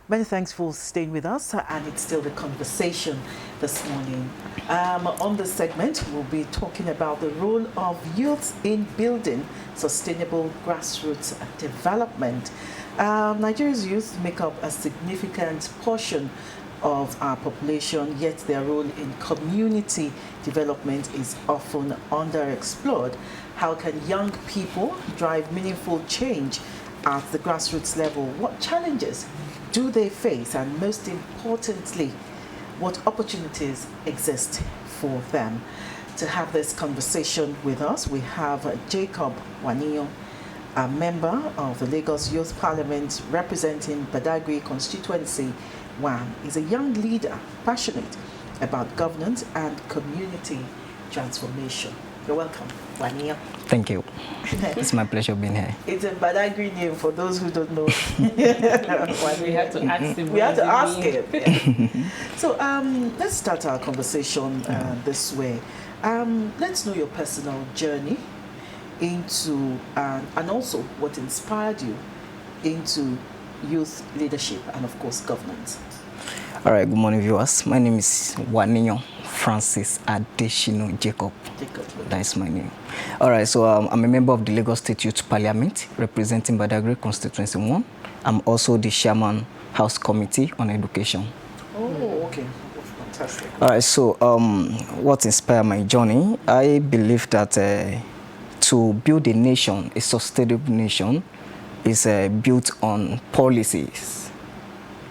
Many thanks for staying with us, and it's still the conversation this morning. On this segment, we'll be talking about the role of youth in building sustainable grassroots development. Nigeria's youth make up a significant portion of our population, yet their role in community development is often underexplored. How can young people drive meaningful change at the grassroots level? What challenges do they face? And most importantly, what opportunities exist for them? To have this conversation with us, we have Jacob Waniyo, a member of the Lagos Youth Parliament representing Badagry Constituency 1. He's a young leader passionate about governance and community transformation. You're welcome, Waniyo. Thank you. It's my pleasure being here. It's a Badagry name for those who don't know. We had to ask him. We had to ask him. Yeah. So let's start our conversation this way. Let's know your personal journey into, and also what inspired you into youth leadership and, of course, governance. All right, good morning, viewers. My name is Waniyo Francis Adeshino Jacob. That is my name. All right, so I'm a member of the Lagos State Youth Parliament representing Badagry Constituency 1. I'm also the chairman House Committee on Education. Oh, okay. Fantastic. All right, so what inspired my journey? I believe that to build a nation, a sustainable nation, is built on policies.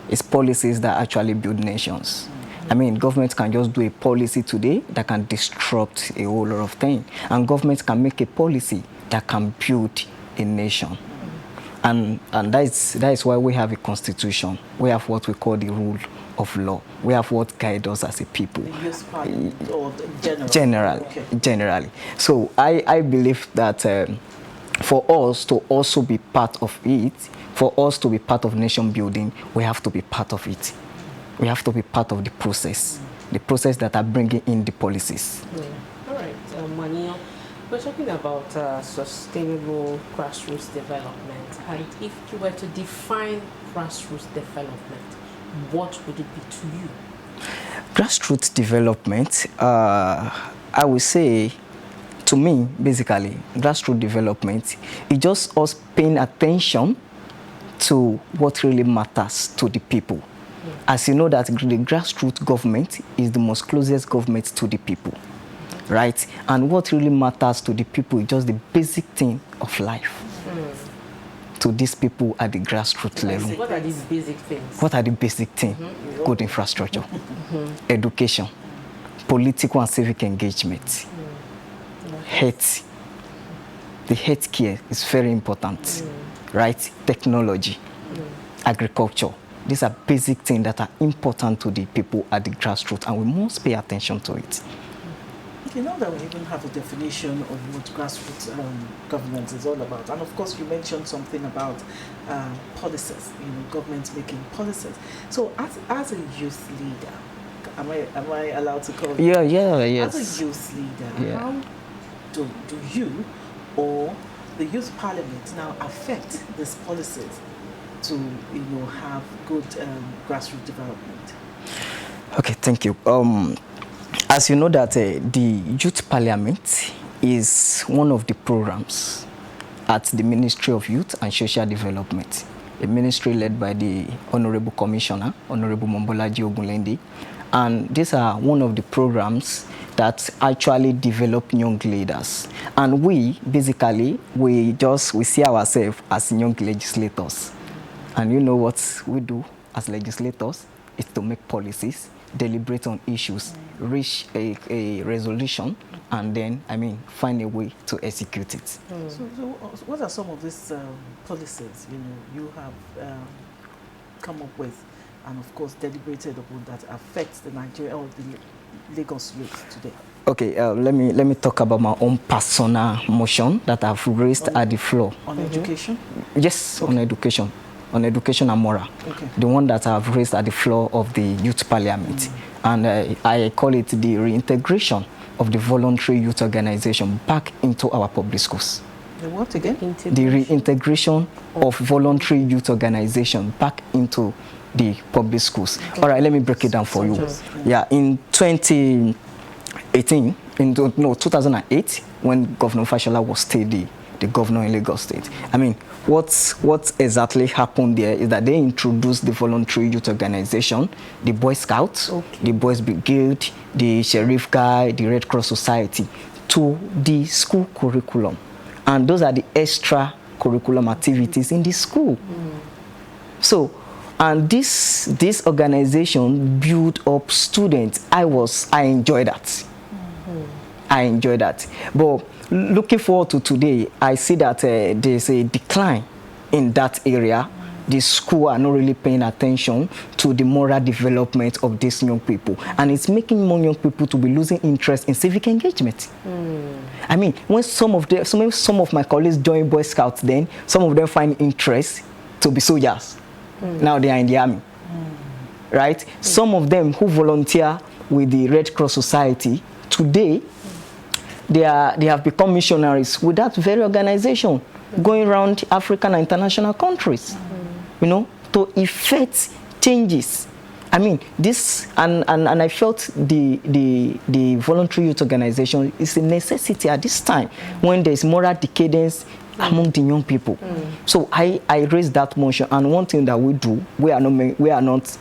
It's policies that actually build nations. I mean, government can just do a policy today that can disrupt a whole lot of things. And government can make a policy that can build a nation. And that is why we have a constitution. We have what we call the rule of law. We have what guides us as a people. The youth parliament or generally? Generally, okay. Generally. So I believe that for us to also be part of it, for us to be part of nation building, we have to be part of it. We have to be part of the process that are bringing in the policies. Yeah. All right, Waniyo, we're talking about sustainable grassroots development. And if you were to define grassroots development, what would it be to you? Grassroots development, I would say, to me, basically, grassroots development is just us paying attention to what really matters to the people. As you know that the grassroots government is the most closest government to the people, right? And what really matters to the people is just the basic thing of life. To these people at the grassroots level. What are these basic things? What are the basic things? Good infrastructure, education, political and civic engagement, health. The health care is very important, right? Technology, agriculture. These are basic things that are important to the people at the grassroots, and we must pay attention to it. You know that we even have a definition of what grassroots governance is all about. And of course, you mentioned something about policies, government making policies. So as a youth leader, am I allowed to call you? Yes. As a youth leader, how do you or the youth parliament now affect these policies to have good grassroots development? Okay, thank you. As you know that the Youth Parliament is one of the programs at the Ministry of Youth and Social Development, a ministry led by the Honorable Commissioner, Honorable Mombolaji Ogunlendi. And these are one of the programs that actually develop young leaders. And we, basically, we see ourselves as young legislators. And you know what we do as legislators is to make policies, deliberate on issues, reach a resolution, and then, find a way to execute it. So what are some of these policies, you have come up with, and of course deliberated upon, that affects the Nigeria or the Lagos youth today? Okay, let me talk about my own personal motion that I've raised at the floor. On education? Yes, okay. On education and moral. Okay. The one that I've raised at the floor of the Youth Parliament. And I call it the reintegration of the voluntary youth organization back into our public schools. The what again? The reintegration of voluntary youth organization back into the public schools. Okay. All right, let me break it down for you. Yeah, in 2008, when Governor Fashola was still the governor in Lagos State. I mean, what exactly happened there is that they introduced the voluntary youth organization, the Boy Scouts, the Boys Brigade, the Sheriff Guy, the Red Cross Society, to the school curriculum. And those are the extra curriculum activities in the school. So, and this organization built up students. I enjoyed that. I enjoyed that. But looking forward to today, I see that there's a decline in that area. The school are not really paying attention to the moral development of these young people. And it's making more young people to be losing interest in civic engagement. I mean, when some of my colleagues join Boy Scouts, then some of them find interest to be soldiers. Now they are in the army. Right? Some of them who volunteer with the Red Cross Society, today, they have become missionaries with that very organization, going around African and international countries, you know, to effect changes. I mean, this, and I felt the voluntary youth organization is a necessity at this time when there's moral decadence among the young people. So I raised that motion, and one thing that we do, we are not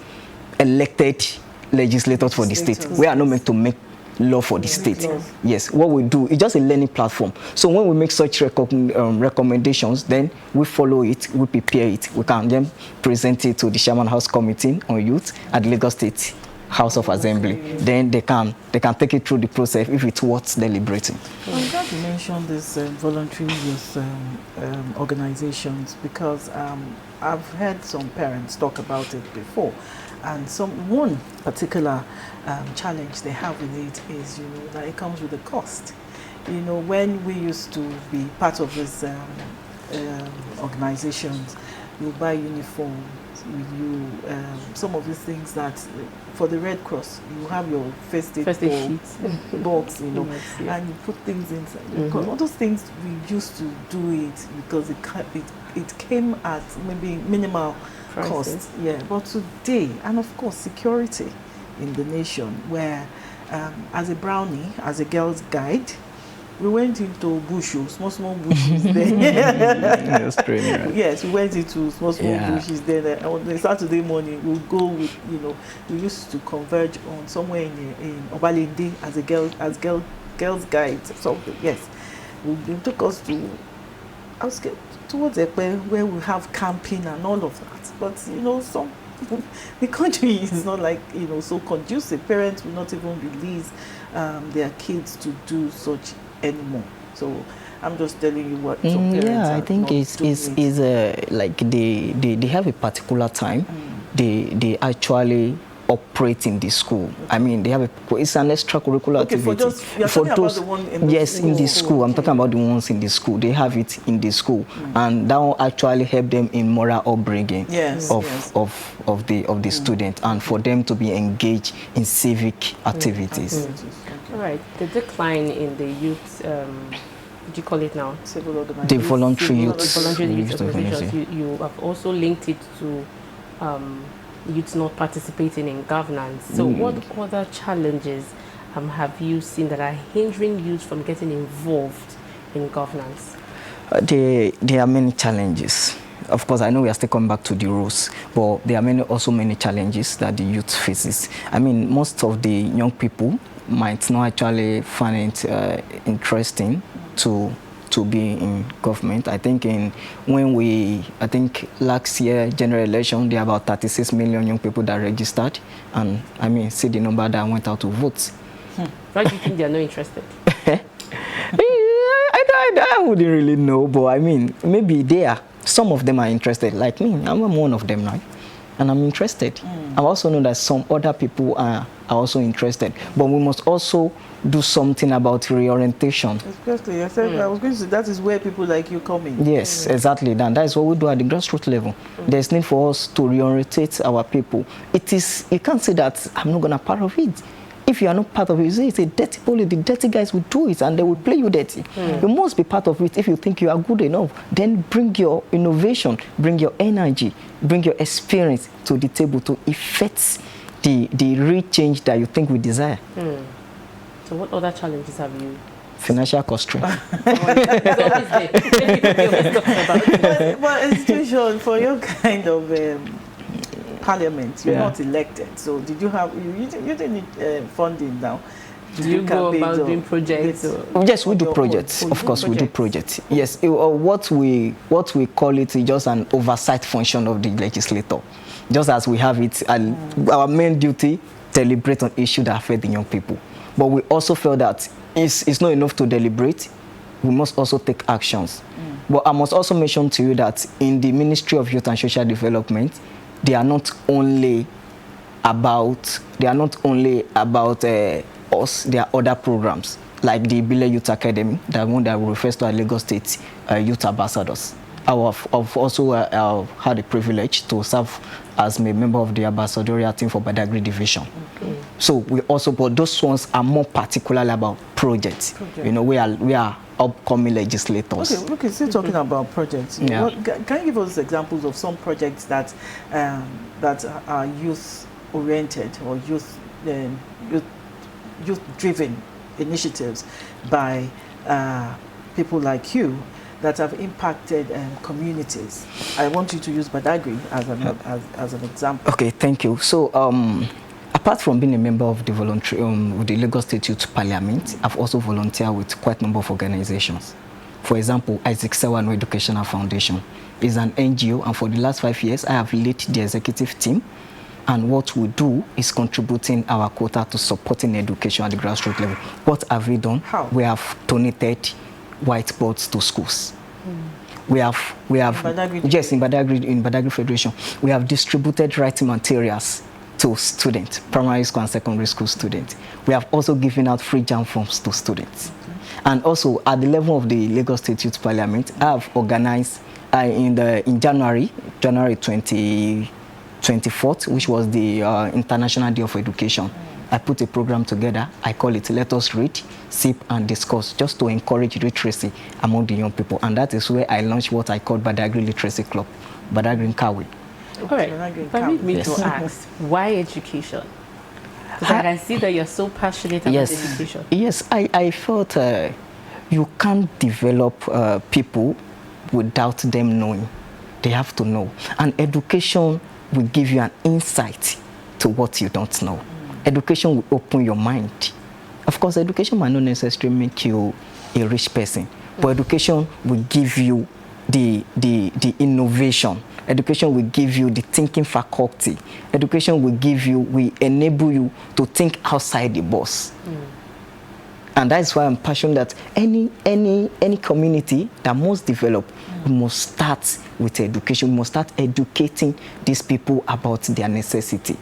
elected legislators for the state. We are not meant to make law for the state. Yes, what we do is just a learning platform. So when we make such recommendations, then we follow it, we prepare it. We can then present it to the Chairman House Committee on Youth at the Lagos State House of Assembly. Then they can take it through the process if it's worth deliberating. I'm glad you mentioned this voluntary youth organizations, because I've heard some parents talk about it before. And one particular challenge they have with it is, you know, that it comes with a cost. You know, when we used to be part of these organizations, you buy uniforms, you some of these things that for the Red Cross, you have your first aid box, you know, and you put things inside. All those things, we used to do it because it came at maybe minimal cost. Yeah, but today, and of course security in the nation, where as a brownie, as a girl's guide, we went into small bushes then. That's true, right? Yes, we went into small bushes then. On the Saturday morning, we'll go with, you know, we used to converge on somewhere in Obalende as girls guide, something. Yes, they took us to towards where we have camping and all of that. But you know, the country is not like, you know, so conducive. Parents will not even release their kids to do such anymore. So I'm just telling you what some parents I think it's like they have a particular time they actually operate in the school. I mean, they have it's an extracurricular activity. For those, about the one in the school. In the school. I'm talking about the ones in the school. They have it in the school, and that will actually help them in moral upbringing of the student, and for them to be engaged in civic activities. All right. The decline in the youth, what do you call it now? Civil organizations. The voluntary youth organizations. You have also linked it to youth not participating in governance. So what other challenges have you seen that are hindering youth from getting involved in governance? There are many challenges. Of course, I know we are still coming back to the rules, but there are also many challenges that the youth faces. I mean, most of the young people might not actually find it interesting to be in government. I think last year general election, there are about 36 million young people that registered, and I mean, see the number that went out to vote. Why do you think they are not interested? I wouldn't really know, but I mean, maybe some of them are interested, like me. I'm one of them now, and I'm interested. I also know that some other people are also interested, but we must also do something about reorientation. Exactly. I was going to say that is where people like you come in. Yes, exactly. That is what we do at the grassroots level. There's need for us to reorientate our people. You can't say that I'm not going to be part of it. If you are not part of it, you say it's a dirty policy, the dirty guys will do it and they will play you dirty. You must be part of it. If you think you are good enough, then bring your innovation, bring your energy, bring your experience to the table to effect the real change that you think we desire. So what other challenges have you? Financial constraint. Well, institution for your kind of parliament, you're not elected. So did you have, you didn't need funding now? Do you go about doing projects? Yes, we do projects. Of course, we do projects. Yes, what we call it is just an oversight function of the legislator. Just as we have it, and our main duty, deliberate on issues that affect the young people. But we also feel that it's not enough to deliberate. We must also take actions. But I must also mention to you that in the Ministry of Youth and Social Development, they are not only about us. There are other programs like the Bile Youth Academy, that one that refers to our Lagos State Youth Ambassadors. I've also had the privilege to serve as a member of the ambassadorial team for Badagry Division. So we also, but those ones are more particularly about projects. You know, we are upcoming legislators. Okay, still talking about projects. Yeah. Can you give us examples of some projects that are youth oriented or youth driven initiatives by people like you that have impacted communities? I want you to use Badagry as an example. Okay, thank you. So apart from being a member of the the Lagos State Youth Parliament, I've also volunteered with quite a number of organizations. For example, Isaac Sewano Educational Foundation is an NGO, and for the last 5 years, I have led the executive team. And what we do is contributing our quota to supporting education at the grassroots level. What have we done? How? We have donated whiteboards to schools. We have yes, in Badagry Federation, we have distributed writing materials to students, primary school and secondary school students. We have also given out free jam forms to students. And also at the level of the Lagos State Youth Parliament, I have organized in January 24th, which was the International Day of Education. I put a program together. I call it Let Us Read, Sip and Discuss, just to encourage literacy among the young people. And that is where I launched what I call Badagry Literacy Club, Badagry Kawi. All right, permit me to ask, why education? Because I can see that you're so passionate about education. Yes, I felt you can't develop people without them knowing. They have to know. And education will give you an insight to what you don't know. Education will open your mind. Of course, education might not necessarily make you a rich person, but education will give you the innovation. Education will give you the thinking faculty. Education will enable you to think outside the box. And that's why I'm passionate that any community that must develop must start with education. We must start educating these people about their necessity.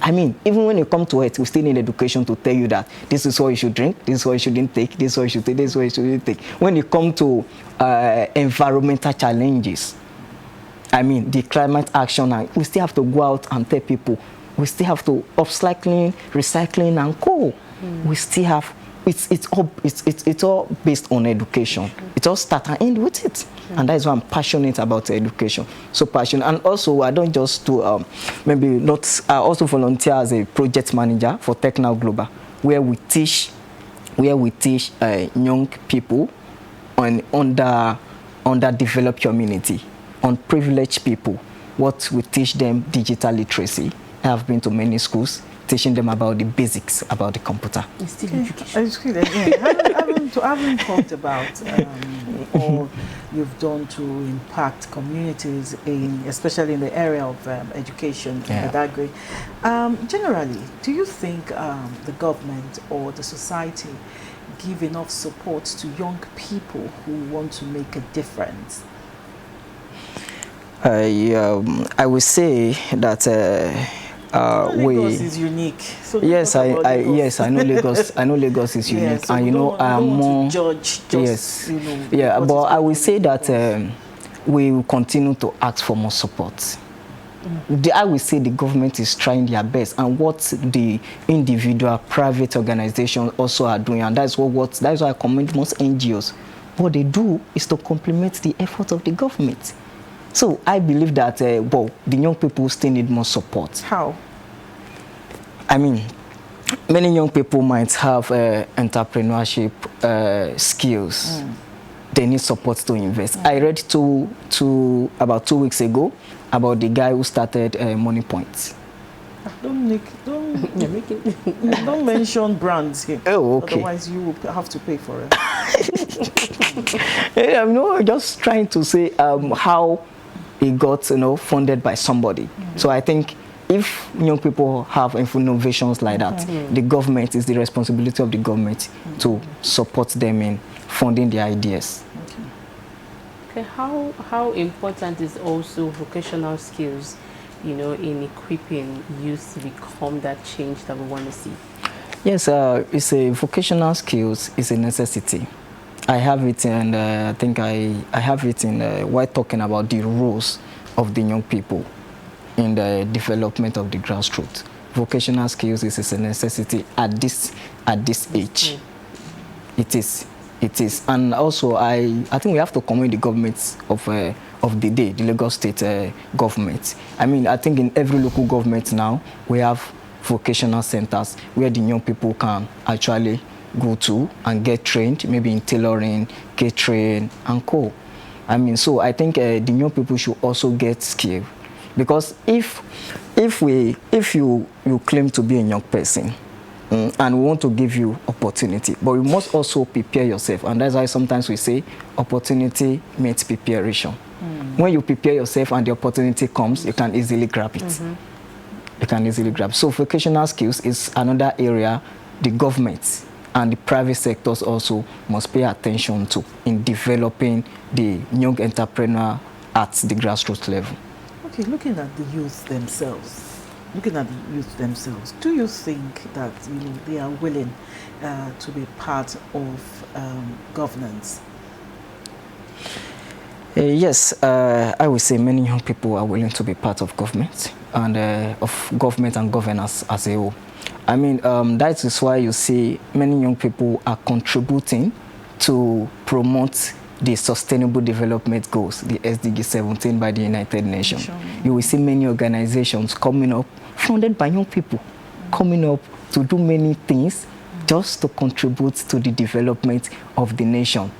I mean, even when you come to it, we still need education to tell you that this is what you should drink, this is what you shouldn't take, this is what you should take, this is what you shouldn't take. When you come to environmental challenges, I mean, the climate action, we still have to go out and tell people, we still have to upcycling, recycling, and co. We still have, it's all based on education. It all starts and ends with it. And that is why I'm passionate about education. So passionate. And also, I don't just do, I also volunteer as a project manager for Tech Now Global, where we teach young people on underdeveloped community, unprivileged people. What we teach them digital literacy. I have been to many schools teaching them about the basics about the computer. It's still education. I haven't talked about all you've done to impact communities, especially in the area of education in Badagry. Generally, do you think the government or the society give enough support to young people who want to make a difference? I would say that Lagos is unique. So yes, I know Lagos. I know Lagos is unique, so and you know, I'm more judge. Yes, but I will say that we will continue to ask for more support. I will say the government is trying their best, and what the individual private organizations also are doing, and that's why I commend most NGOs. What they do is to complement the effort of the government. So I believe that the young people still need more support. How? I mean, many young people might have entrepreneurship skills. They need support to invest. I read about 2 weeks ago about the guy who started Money Point. Don't mention brands here. Oh, okay. Otherwise, you will have to pay for it. I'm just trying to say how he got funded by somebody. So I think if young people have innovations like that, the government is the responsibility of the government to support them in funding their ideas. Okay, how important is also vocational skills, in equipping youth to become that change that we want to see? Yes, it's a vocational skills is a necessity. I have it, and I think I have it in while talking about the roles of the young people in the development of the grassroots. Vocational skills is a necessity at this age. It is, and also I think we have to commend the government of the day, the Lagos State government. I mean, I think in every local government now we have vocational centers where the young people can actually go to and get trained, maybe in tailoring, catering, and co. I mean, so I think the young people should also get skill, because if you claim to be a young person, and we want to give you opportunity, but you must also prepare yourself, and that's why sometimes we say opportunity meets preparation. When you prepare yourself and the opportunity comes, you can easily grab it. You can easily grab. So vocational skills is another area the government and the private sectors also must pay attention to in developing the young entrepreneur at the grassroots level. Okay, looking at the youth themselves, do you think that they are willing to be part of governance? Yes, I would say many young people are willing to be part of government and governance as a whole. I mean, that is why you see many young people are contributing to promote the Sustainable Development Goals, the SDG 17 by the United Nations. Sure. You will see many organizations coming up, funded by young people, coming up to do many things just to contribute to the development of the nation.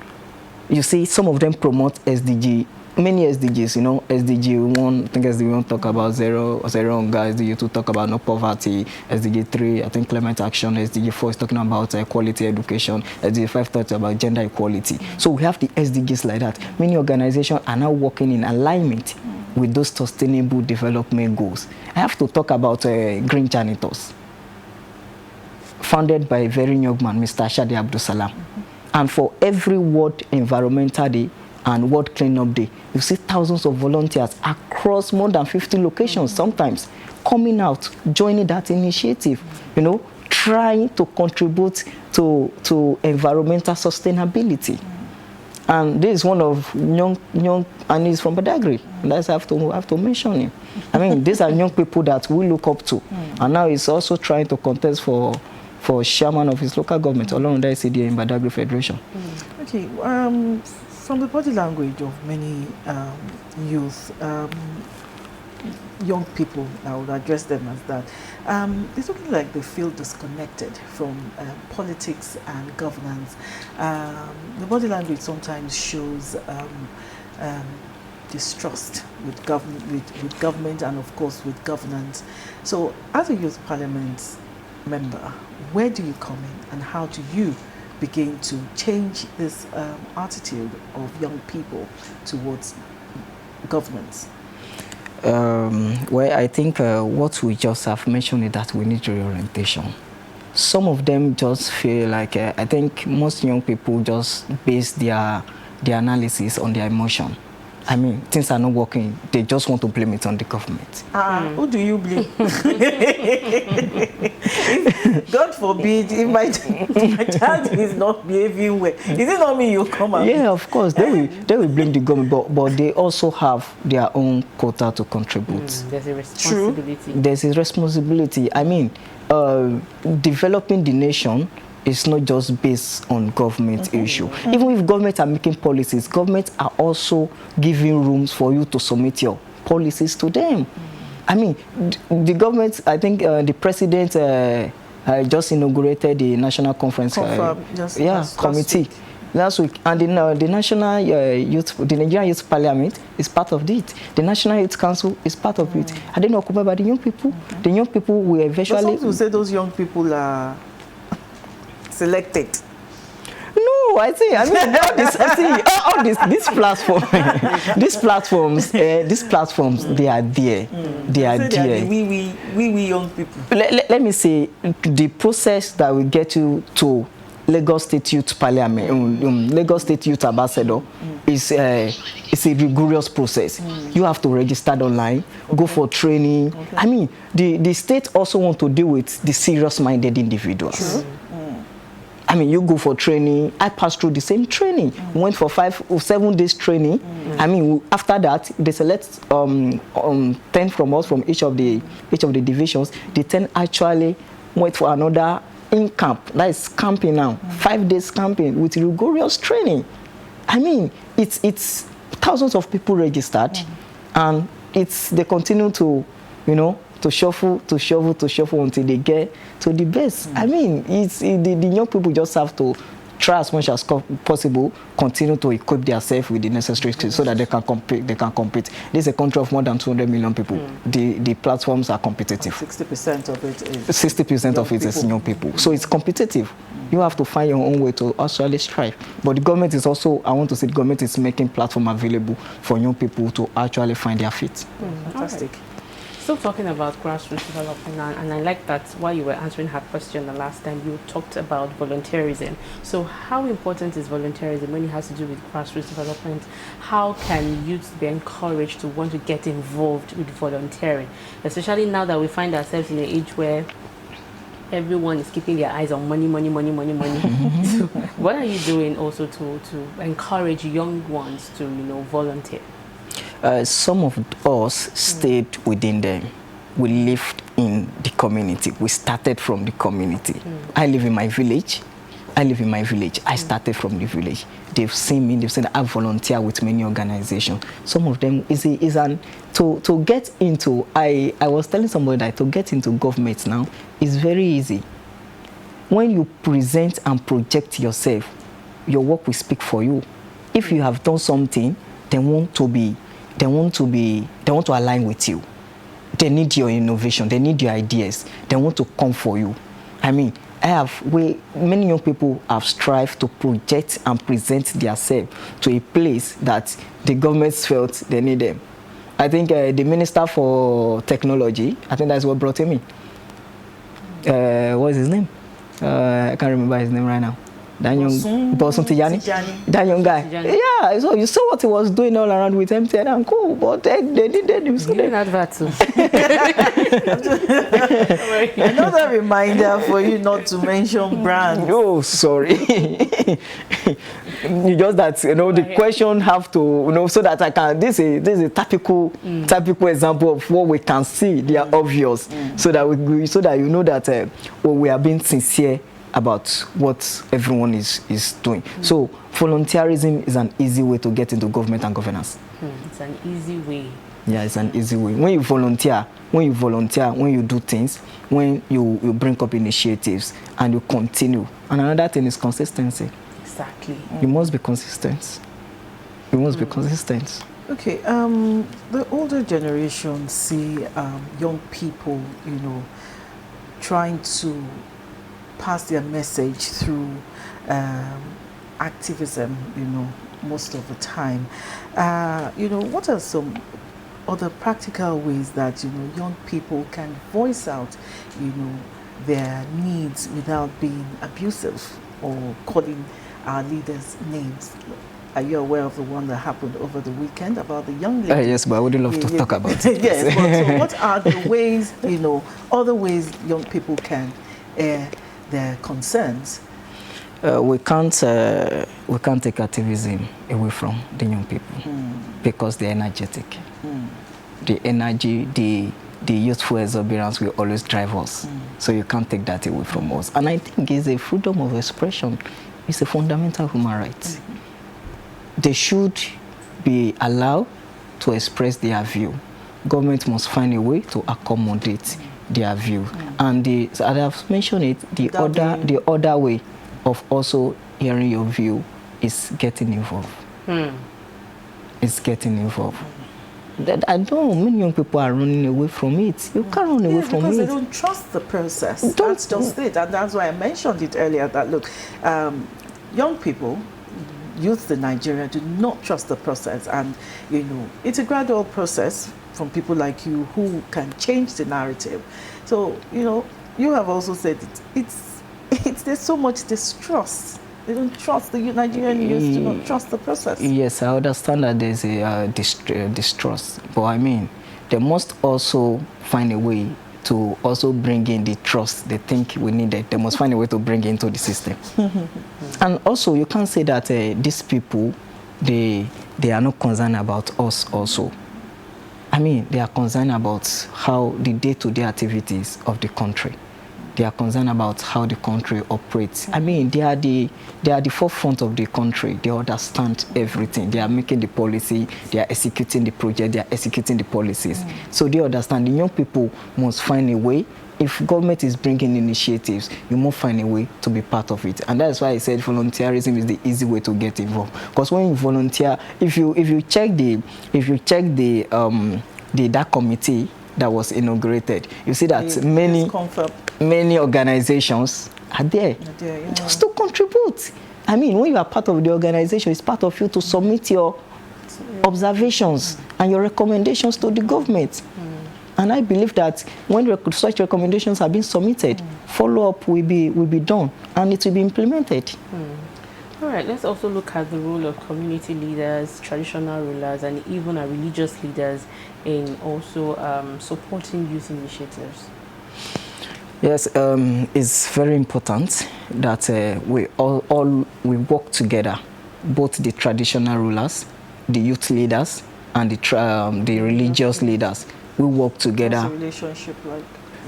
You see, some of them promote SDG, many SDGs, SDG 1, I think SDG 1 talk about zero hunger, SDG 2 talk about no poverty, SDG 3, I think climate action, SDG 4 is talking about quality education, SDG 5 talks about gender equality. So we have the SDGs like that. Many organizations are now working in alignment with those sustainable development goals. I have to talk about green janitors, founded by a very young man, Mr. Shadi Abdul Salam. And for every World Environmental Day and World Cleanup Day, you see thousands of volunteers across more than 50 locations sometimes coming out, joining that initiative, trying to contribute to environmental sustainability. And this is one of young, and he's from Badagry. Let's have to mention him. I mean, these are young people that we look up to. And now he's also trying to contest for chairman of his local government, along with the CDA in Badagry Federation. Okay, from the body language of many youth, young people, I would address them as that, it's looking like they feel disconnected from politics and governance. The body language sometimes shows distrust with government and of course with governance. So as a youth parliament member, where do you come in and how do you begin to change this attitude of young people towards governments? Well, I think what we just have mentioned is that we need reorientation. Some of them just feel like, I think most young people just base their analysis on their emotion. I mean, things are not working. They just want to blame it on the government. Who do you blame? God forbid, if my child is not behaving well, is it not me you come out? Yeah, of course. They will blame the government, but they also have their own quota to contribute. There's a responsibility. True. There's a responsibility. I mean, developing the nation is not just based on government issue. Even if government are making policies, government are also giving rooms for you to submit your policies to them. I mean, the government, I think the president just inaugurated the national conference committee last week, and the national the Nigerian Youth Parliament is part of it. The National Youth Council is part of it. I didn't occupied by the young people. The young people will eventually. But some people say those young people are selected. No, I mean, all these platforms, these platforms, they are there. They are there. We young people. Let me say, the process that will get you to Lagos State Youth Parliament, Lagos State Youth Ambassador, is it's a rigorous process. You have to register online, go for training. I mean, the state also want to deal with the serious-minded individuals. I mean, you go for training. I passed through the same training. Went for 5 or 7 days training. I mean, after that, they select 10 from us from each of the divisions. The 10 actually went for another in-camp. That is camping now. 5 days camping with rigorous training. I mean, it's thousands of people registered, and they continue to, to shuffle until they get to the best. I mean, the young people just have to try as much as possible, continue to equip themselves with the necessary skills so that they can compete. This is a country of more than 200 million people. The platforms are competitive. 60% of it is 60% of it is young people. So it's competitive. You have to find your own way to actually strive. But the government is also, I want to say, the government is making platform available for young people to actually find their feet. Fantastic. Still talking about grassroots development, and I like that while you were answering her question the last time, you talked about volunteerism. So how important is volunteerism when it has to do with grassroots development? How can youth be encouraged to want to get involved with volunteering, especially now that we find ourselves in an age where everyone is keeping their eyes on money. So what are you doing also to encourage young ones to volunteer? Some of us stayed within them. We lived in the community. We started from the community. I live in my village. I started from the village. They've seen me. They've said I volunteer with many organizations. Some of them to get into. I was telling somebody that to get into government now is very easy. When you present and project yourself, your work will speak for you. If you have done something, they want to align with you. They need your innovation. They need your ideas. They want to come for you. I mean, many young people have strived to project and present themselves to a place that the government felt they need them. I think the Minister for Technology, I think that's what brought him in. What is his name? I can't remember his name right now. That young guy. Yeah, so you saw what he was doing all around with MTN and cool, but they didn't. Another reminder for you not to mention brands. Oh, sorry. You just that the question have to so that I can. This is a typical example of what we can see. They are obvious, so that you know that we are being sincere about what everyone is doing. So volunteerism is an easy way to get into government and governance. It's an easy way. Yeah, it's an easy way. When you volunteer, when you do things, when you bring up initiatives and you continue. And another thing is consistency. Exactly. You must be consistent. You must be consistent. Okay, the older generation see young people, trying to pass their message through activism, most of the time. What are some other practical ways that, young people can voice out, their needs without being abusive or calling our leaders names? Are you aware of the one that happened over the weekend about the young lady? Yes, but I would love to talk about it. Yes, but so what are the ways, other ways young people can air their concerns? We can't take activism away from the young people because they're energetic. The energy, the youthful exuberance will always drive us. So you can't take that away from us. And I think it's a freedom of expression. It's a fundamental human right. They should be allowed to express their view. Government must find a way to accommodate their view. And as I've mentioned it, the other way of also hearing your view is getting involved. It's getting involved. I know many young people are running away from it. You can't run away from it. Because they don't trust the process. That's just it. And that's why I mentioned it earlier that, look, young people, youth in Nigeria, do not trust the process. And, it's a gradual process from people like you who can change the narrative. So, you have also said there's so much distrust. They don't trust the Nigerian youth, do not trust the process. Yes, I understand that there's a distrust, but I mean, they must also find a way to also bring in the trust they think we needed. They must find a way to bring it into the system. And also, you can't say that these people, they are not concerned about us also. I mean, they are concerned about how the day-to-day activities of the country. They are concerned about how the country operates. I mean, they are the forefront of the country. They understand everything. They are making the policy. They are executing the project. They are executing the policies. So they understand. The young people must find a way. If government is bringing initiatives, you must find a way to be part of it. And that's why I said volunteerism is the easy way to get involved. Because when you volunteer, if you check that committee that was inaugurated, you see that many organizations are there just to contribute. I mean, when you are part of the organization, it's part of you to submit your observations and your recommendations to the government. And I believe that when such recommendations have been submitted, follow-up will be done and it will be implemented. All right, let's also look at the role of community leaders, traditional rulers, and even our religious leaders in also supporting youth initiatives. Yes, it's very important that we work together, both the traditional rulers, the youth leaders, and the religious leaders. We work together. What's the relationship like?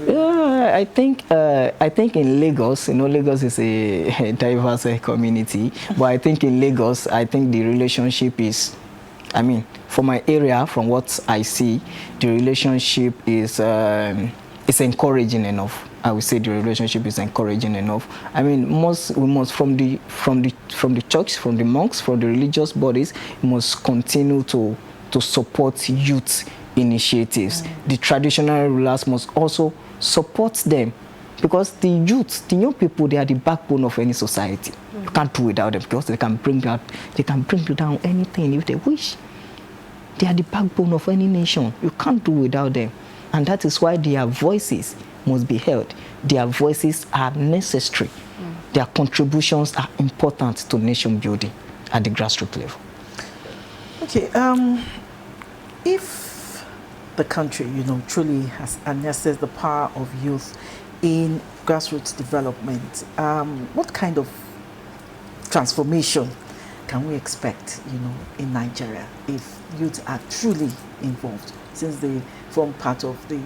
Yeah, I think in Lagos, Lagos is a diverse community, but I think in Lagos, I think the relationship is, I mean, for my area, from what I see, the relationship is encouraging enough. I would say the relationship is encouraging enough. I mean, we must from the church, from the monks, from the religious bodies, we must continue to support youth initiatives. The traditional rulers must also support them, because the youth, the young people, they are the backbone of any society. You can't do without them, because they can bring down anything if they wish. They are the backbone of any nation. You can't do without them, and that is why their voices must be heard. Their voices are necessary. Their contributions are important to nation building at the grassroots level. Okay, if the country, truly has harnessed the power of youth in grassroots development, what kind of transformation can we expect, in Nigeria if youth are truly involved, since they form part of the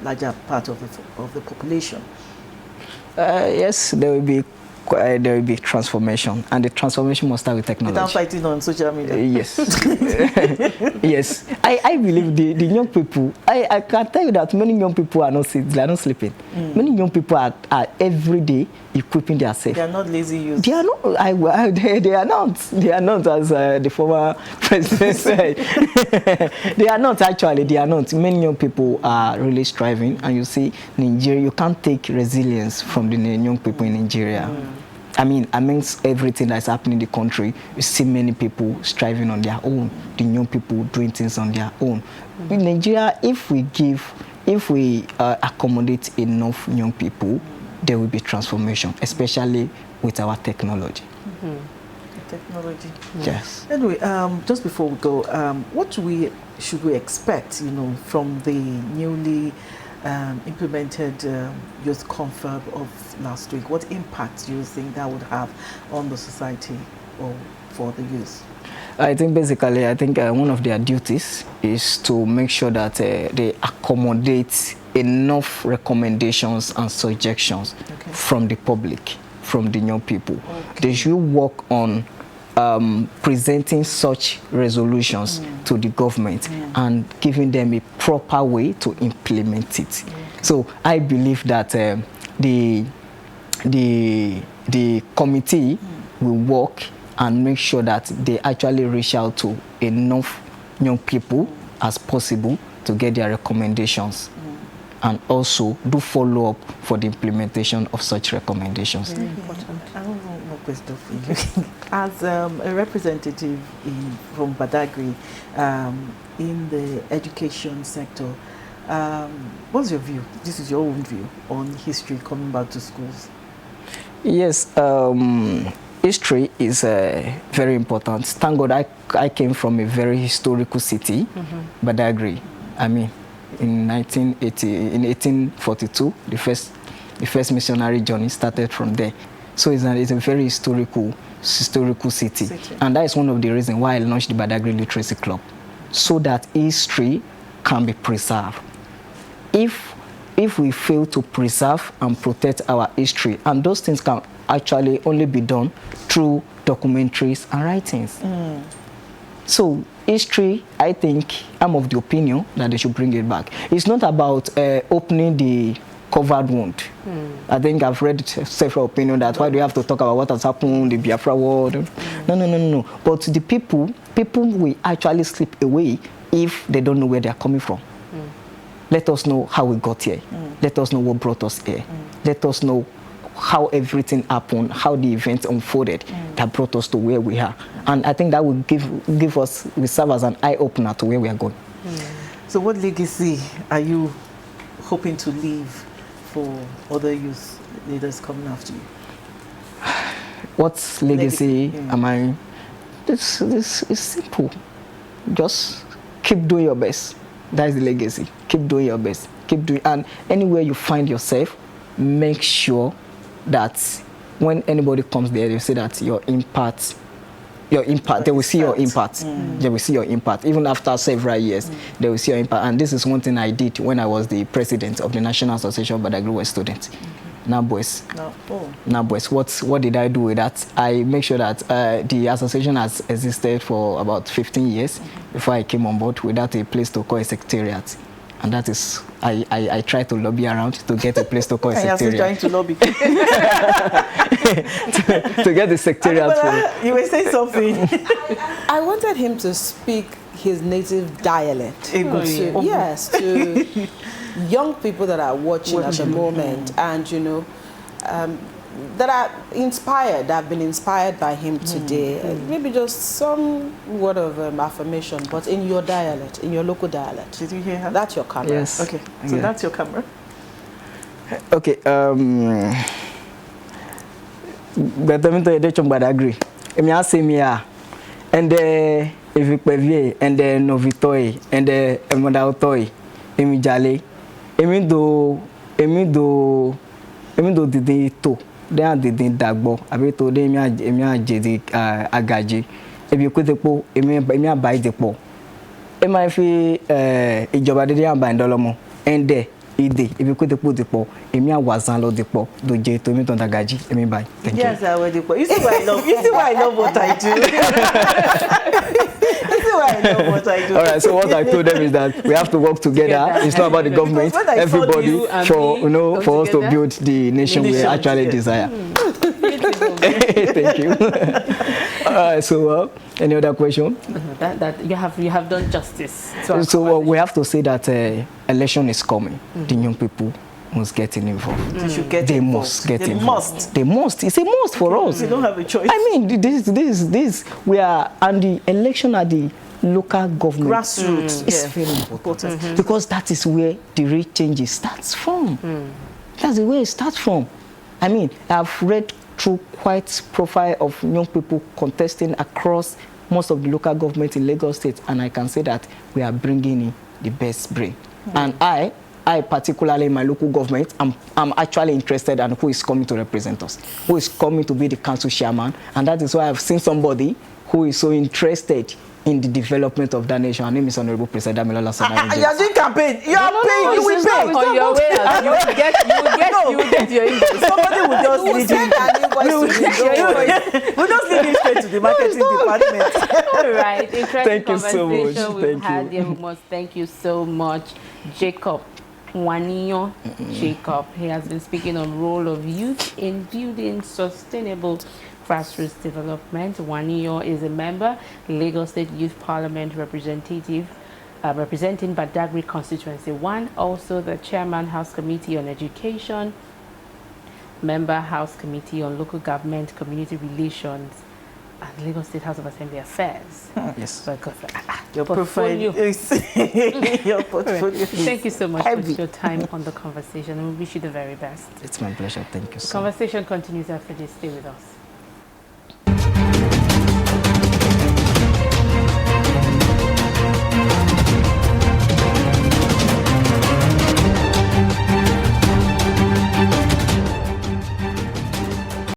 larger part of the population? Yes, there will be transformation, and the transformation must start with technology. Without fighting on social media. Yes. Yes. I believe the young people, I can tell you that many young people are not sleeping. Many young people are every day equipping themselves. They are not lazy youths. They are not. They are not. They are not, as the former president said. They are not, actually. They are not. Many young people are really striving, and you see, Nigeria, you can't take resilience from the young people in Nigeria. I mean, amongst everything that's happening in the country, you see many people striving on their own, the young people doing things on their own. In Nigeria, if we accommodate enough young people, there will be transformation, especially with our technology. technology. Yes. Anyway, just before we go, what should we expect, from the newly implemented youth confab of last week? What impact do you think that would have on the society or for the youth? I think basically, one of their duties is to make sure that they accommodate enough recommendations and suggestions from the public, from the young people. They should work on presenting such resolutions to the government and giving them a proper way to implement it. So I believe that the committee will work and make sure that they actually reach out to enough young people as possible to get their recommendations. And also do follow up for the implementation of such recommendations. Very important. I don't know what question for you. As a representative from Badagry in the education sector, what's your view? This is your own view on history coming back to schools. Yes, history is very important. Thank God I came from a very historical city, Badagry. I mean, in 1842, the first missionary journey started from there. So it's a very historical city. And that is one of the reasons why I launched the Badagry Literacy Club, so that history can be preserved. If we fail to preserve and protect our history, and those things can actually only be done through documentaries and writings. So history, I think, I'm of the opinion that they should bring it back. It's not about opening the covered wound. I think I've read several opinions that why do you have to talk about what has happened, the Biafra war? No. But the people will actually slip away if they don't know where they are coming from. Let us know how we got here. Let us know what brought us here. Let us know how everything happened, how the events unfolded that brought us to where we are. And I think that will will serve as an eye-opener to where we are going. So what legacy are you hoping to leave for other youth leaders coming after you? What legacy am I? This is simple. Just keep doing your best. That is the legacy. Keep doing your best. Keep doing, and anywhere you find yourself, make sure that when anybody comes there, they say that your impact, they will see your impact. They will see your impact. Even after several years, they will see your impact. And this is one thing I did when I was the president of the National Association of Badagry Students. Now, boys. What did I do with that? I make sure that the association has existed for about 15 years before I came on board without a place to call a secretariat. And that is, I try to lobby around to get a place to call a secretariat. You're still trying to lobby. to get the secretariat. You were saying something. I wanted him to speak his native dialect. Yes, to young people that are watching at the moment, and that are inspired, that have been inspired by him today. Maybe just some word of affirmation, but in your dialect, in your local dialect. Did you hear her? That's your camera. Yes. Okay, so that's your camera. Okay. But I'm going to Badagry. I'm asking me, and if you pay, and then Novitoy, and then Emondautoi, Emijale, Emido did to. They are the dagbo. I be told them jedi agaji. If you could the po, emia buy the po. Ema fi ìjọba dédé amba indolomo. Ende ide. If you could the po the po, emia wazan lo the po. Do je to me to agaji. Emi buy. Thank you. Yes, I will the po. You see why I love. You see why I love what I do. You see why I love what I do. All right. So what I told them is that we have to work together. It's not about the government. Everybody for us to build the nation we actually desire. Thank you. So any other question? That you have done justice. So we have to say that election is coming. The young people must get involved. They should get They involved. must get They involved. must. They must. It's a must for us. They don't have a choice. I mean, this we are, and the election at the local government Grassroots is very important because that is where the real change starts from. That's the way it starts from. I mean, I've read through quite profile of young people contesting across most of the local government in Lagos State, and I can say that we are bringing in the best brain. And I particularly in my local government, I'm actually interested in who is coming to represent us, who is coming to be the council chairman, and that is why I've seen somebody who is so interested in the development of that nation. Her name is Honorable President Damilola Sonayo. You are doing campaign. You are paying. You will pay. On your way, you will get your invoice. Somebody will just lead you. We'll just lead you straight to the marketing department. All right. Interesting Thank you so much. conversation we've Thank had you. here. We must thank you so much, Jacob Waniyo. Jacob, he has been speaking on role of youth in building sustainable grassroots development. Waniyo is a member, Lagos State Youth Parliament representative, representing Badagry Constituency 1, also the Chairman House Committee on Education, Member House Committee on Local Government, Community Relations, and Lagos State House of Assembly Affairs. Yes. Because, Your portfolio. Your portfolio. Thank you so much for your time on the conversation, and we wish you the very best. It's my pleasure. Thank you The so much. conversation continues after this. Stay with us.